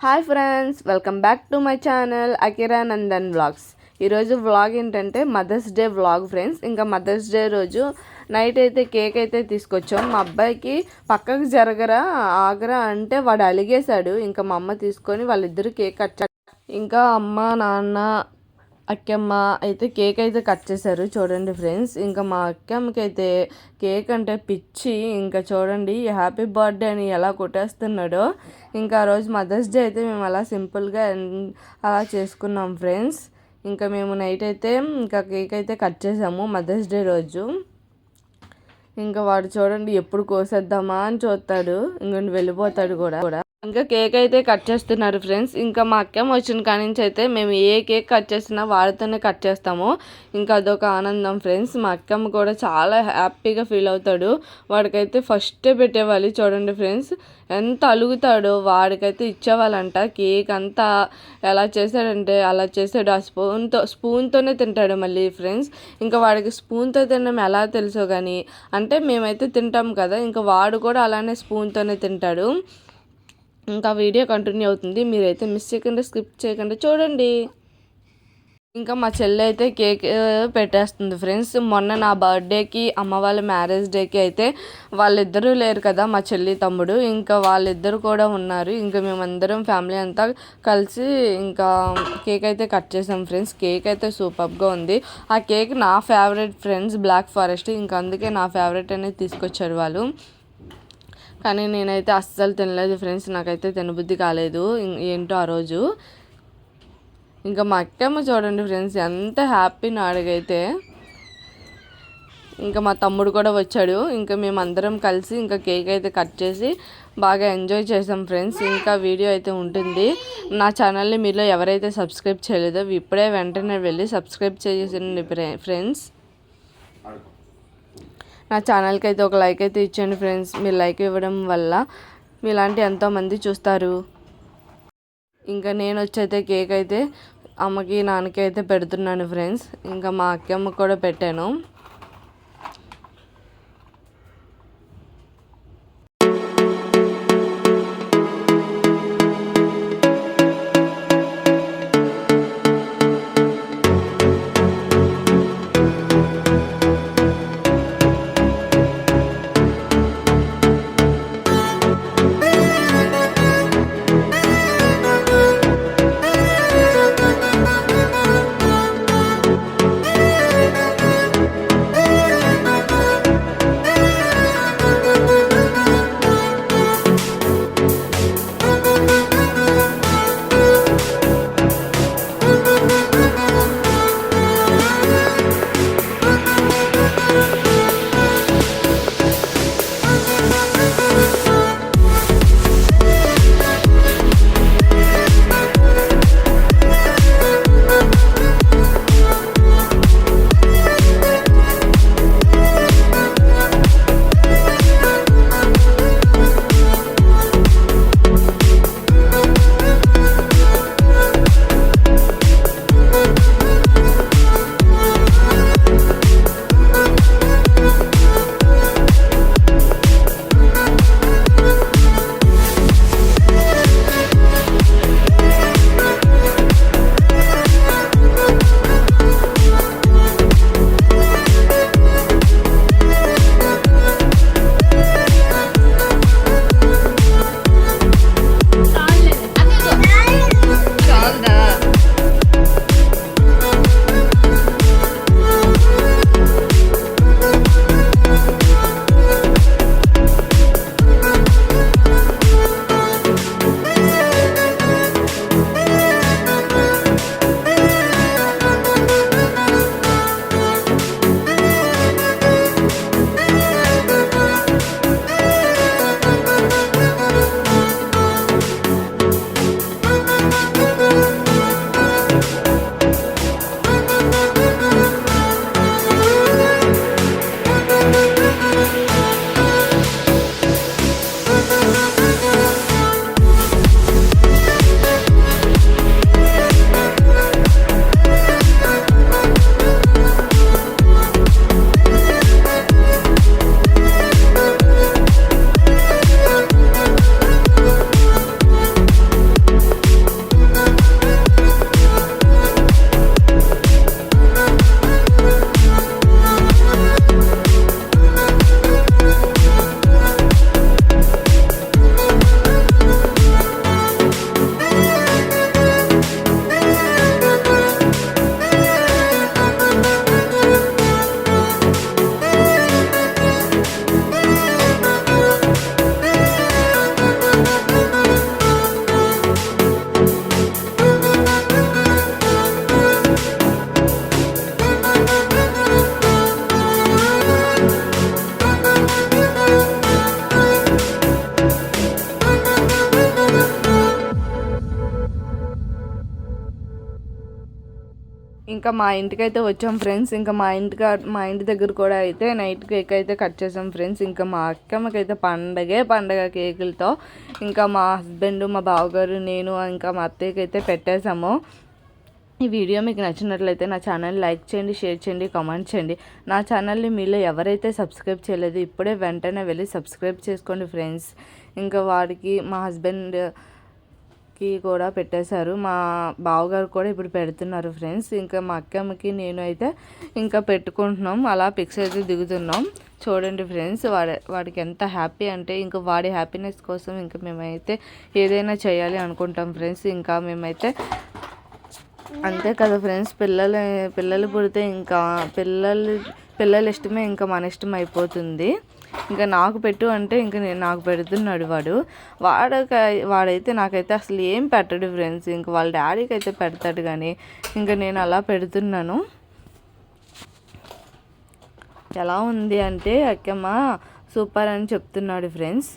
Hi friends, welcome back to my channel Akira Nandan vlogs. ఈరోజు vlog ఏంటంటే mother's day vlog friends. ఇంకా mother's day రోజు night అయితే cake అయితే తీసుకొచ్చాం. మా అబ్బాయికి పక్కకు జరగరా ఆగరా అంటే వాడు అలిగేశాడు. ఇంకా మా అమ్మ తీసుకొని వాళ్ళిద్దరు కేక్ కట్. ఇంకా అమ్మ నాన్న అక్కమ్మ అయితే కేక్ అయితే కట్ చేశారు. చూడండి ఫ్రెండ్స్, ఇంకా మా అక్కమ్మకి అయితే కేక్ అంటే పిచ్చి. ఇంకా చూడండి హ్యాపీ బర్త్డే అని ఎలా కొట్టేస్తున్నాడో. ఇంకా ఆ రోజు మదర్స్ డే అయితే మేము అలా సింపుల్గా అలా చేసుకున్నాం ఫ్రెండ్స్. ఇంకా మేము నైట్ అయితే ఇంకా కేక్ అయితే కట్ చేసాము మదర్స్ డే రోజు. ఇంకా వాడు చూడండి ఎప్పుడు కోసేద్దామా అని చూస్తాడు, ఇంకొండి వెళ్ళిపోతాడు కూడా. ఇంకా కేక్ అయితే కట్ చేస్తున్నారు ఫ్రెండ్స్. ఇంకా మా అక్కమ్మ వచ్చిన కాడి నుంచి అయితే మేము ఏ కేక్ కట్ చేసినా వాడితోనే కట్ చేస్తాము. ఇంకా అదొక ఆనందం ఫ్రెండ్స్. మా అక్కమ్మ కూడా చాలా హ్యాపీగా ఫీల్ అవుతాడు. వాడికైతే ఫస్టే పెట్టేవాళ్ళు. చూడండి ఫ్రెండ్స్ ఎంత అలుగుతాడో. వాడికైతే ఇచ్చేవాళ్ళంట కేక్ అంతా. ఎలా చేశాడంటే అలా చేశాడు. ఆ స్పూన్తోనే తింటాడు మళ్ళీ ఫ్రెండ్స్. ఇంకా వాడికి స్పూన్తో తినడం ఎలా తెలుసో కానీ, అంటే మేమైతే తింటాం కదా, ఇంకా వాడు కూడా అలానే స్పూన్తోనే తింటాడు. ఇంకా వీడియో కంటిన్యూ అవుతుంది, మీరైతే మిస్ చేయకుండా స్కిప్ చేయకుండా చూడండి. ఇంకా మా చెల్లి అయితే కేక్ పెట్టేస్తుంది ఫ్రెండ్స్. మొన్న నా బర్త్డేకి అమ్మ వాళ్ళ మ్యారేజ్ డేకి అయితే వాళ్ళిద్దరూ లేరు కదా, మా చెల్లి తమ్ముడు. ఇంకా వాళ్ళిద్దరు కూడా ఉన్నారు. ఇంకా మేమందరం ఫ్యామిలీ అంతా కలిసి ఇంకా కేక్ అయితే కట్ చేసాం ఫ్రెండ్స్. కేక్ అయితే సూపర్గా ఉంది. ఆ కేక్ నా ఫేవరెట్ ఫ్రెండ్స్, బ్లాక్ ఫారెస్ట్. ఇంకా అందుకే నా ఫేవరెట్ అనేది తీసుకొచ్చారు వాళ్ళు. కానీ నేనైతే అస్సలు తినలేదు ఫ్రెండ్స్. నాకైతే తినబుద్ధి కాలేదు ఏంటో ఆ రోజు. ఇంకా మా అక్కమ్మ చూడండి ఫ్రెండ్స్ ఎంత హ్యాపీ నాడుగైతే. ఇంకా మా తమ్ముడు కూడా వచ్చాడు. ఇంకా మేమందరం కలిసి ఇంకా కేక్ అయితే కట్ చేసి బాగా ఎంజాయ్ చేసాం ఫ్రెండ్స్. ఇంకా వీడియో అయితే ఉంటుంది. నా ఛానల్ని మీలో ఎవరైతే సబ్స్క్రైబ్ చేయలేదో ఇప్పుడే వెంటనే వెళ్ళి సబ్స్క్రైబ్ చేసేయండి ఫ్రెండ్స్. నా ఛానల్కి అయితే ఒక లైక్ అయితే ఇచ్చేయండి ఫ్రెండ్స్. మీరు లైక్ ఇవ్వడం వల్ల మీలాంటి ఎంతోమంది చూస్తారు. ఇంకా నేను వచ్చైతే కేక్ అయితే అమ్మకి నాన్నకి అయితే పెడుతున్నాను ఫ్రెండ్స్. ఇంకా మా అక్కమ్మకి కూడా పెట్టాను. ఇంకా మా ఇంటికైతే వచ్చాం ఫ్రెండ్స్. ఇంకా మా ఇంటి దగ్గర కూడా అయితే నైట్ కేక్ అయితే కట్ చేసాం ఫ్రెండ్స్. ఇంకా మా అక్కమ్మకైతే పండగ కేకులతో. ఇంకా మా హస్బెండ్, మా బావగారు, నేను, ఇంకా మా అత్తయ్యకి అయితే పెట్టేశాము. ఈ వీడియో మీకు నచ్చినట్లయితే నా ఛానల్ లైక్ చేయండి, షేర్ చేయండి, కామెంట్ చేయండి. నా ఛానల్ని మీలో ఎవరైతే సబ్స్క్రైబ్ చేయలేదు ఇప్పుడే వెంటనే వెళ్ళి సబ్స్క్రైబ్ చేసుకోండి ఫ్రెండ్స్. ఇంకా వాడికి మా హస్బెండ్కి కూడా పెట్టేశారు, మా బావగారు కూడా ఇప్పుడు పెడుతున్నారు ఫ్రెండ్స్. ఇంకా మా అక్కమ్మకి నేను అయితే ఇంకా పెట్టుకుంటున్నాం, అలా పిక్స్ అయితే దిగుతున్నాం. చూడండి ఫ్రెండ్స్, వాడికి ఎంత హ్యాపీ అంటే ఇంకా వాడి హ్యాపీనెస్ కోసం ఇంకా మేమైతే ఏదైనా చేయాలి అనుకుంటాం ఫ్రెండ్స్. ఇంకా మేమైతే అంతే కదా ఫ్రెండ్స్, పిల్లలు పుడితే ఇంకా పిల్లల ఇష్టమే ఇంకా మన ఇష్టం అయిపోతుంది. ఇంకా నాకు పెట్టు అంటే ఇంకా నాకు పెడుతున్నాడు వాడైతే నాకైతే అసలు ఏం పెట్టడు ఫ్రెండ్స్. ఇంకా వాళ్ళ డాడీకి అయితే పెడతాడు, కానీ ఇంకా నేను అలా పెడుతున్నాను. ఎలా ఉంది అంటే అక్కమ్మ సూపర్ అని చెప్తున్నాడు ఫ్రెండ్స్.